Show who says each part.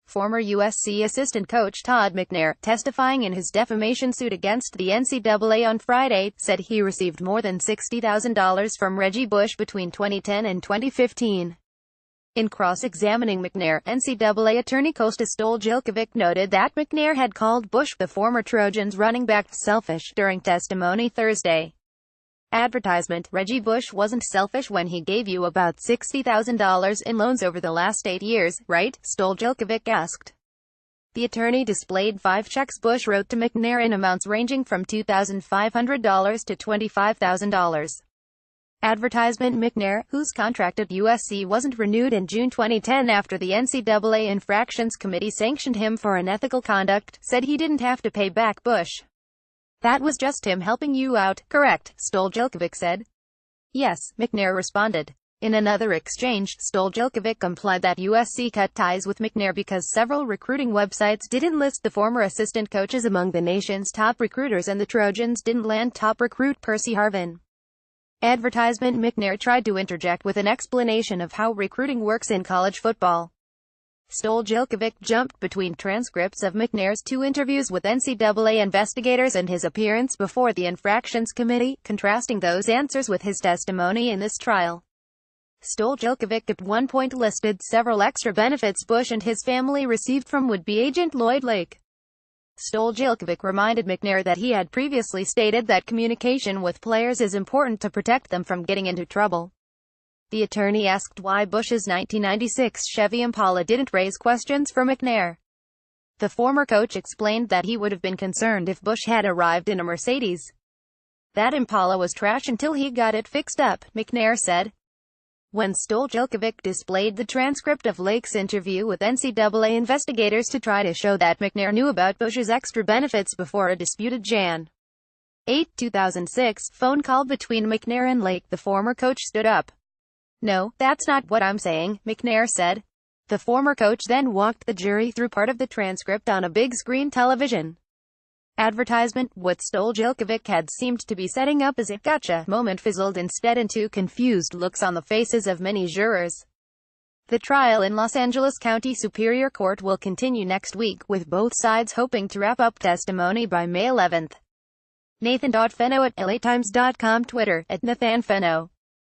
Speaker 1: Former USC assistant coach Todd McNair, testifying in his defamation suit against the NCAA on Friday, said he received more than $60,000 from Reggie Bush between 2010 and 2015. In cross-examining McNair, NCAA attorney Kostas Stoljilkovic noted that McNair had called Bush, the former Trojans running back, selfish during testimony Thursday. Advertisement: Reggie Bush wasn't selfish when he gave you about $60,000 in loans over the last 8 years, right? Stoljilkovic asked. The attorney displayed 5 checks Bush wrote to McNair in amounts ranging from $2,500 to $25,000. Advertisement: McNair, whose contract at USC wasn't renewed in June 2010 after the NCAA Infractions Committee sanctioned him for unethical conduct, said he didn't have to pay back Bush. That was just him helping you out, correct? Stoljilkovic said. Yes, McNair responded. In another exchange, Stoljilkovic implied that USC cut ties with McNair because several recruiting websites didn't list the former assistant coaches among the nation's top recruiters and the Trojans didn't land top recruit Percy Harvin. Advertisement: McNair tried to interject with an explanation of how recruiting works in college football. Stoljilkovic jumped between transcripts of McNair's 2 interviews with NCAA investigators and his appearance before the Infractions Committee, contrasting those answers with his testimony in this trial. Stoljilkovic at one point listed several extra benefits Bush and his family received from would-be agent Lloyd Lake. Stoljilkovic reminded McNair that he had previously stated that communication with players is important to protect them from getting into trouble. The attorney asked why Bush's 1996 Chevy Impala didn't raise questions for McNair. The former coach explained that he would have been concerned if Bush had arrived in a Mercedes. That Impala was trash until he got it fixed up, McNair said. When Stoljilkovic displayed the transcript of Lake's interview with NCAA investigators to try to show that McNair knew about Bush's extra benefits before a disputed Jan. 8, 2006, phone call between McNair and Lake, the former coach stood up. No, that's not what I'm saying, McNair said. The former coach then walked the jury through part of the transcript on a big screen television. Advertisement: what Stoljilkovic had seemed to be setting up as a gotcha moment fizzled instead into confused looks on the faces of many jurors. The trial in Los Angeles County Superior Court will continue next week, with both sides hoping to wrap up testimony by May 11th. Nathan.Feno at LATimes.com, Twitter, @NathanFeno.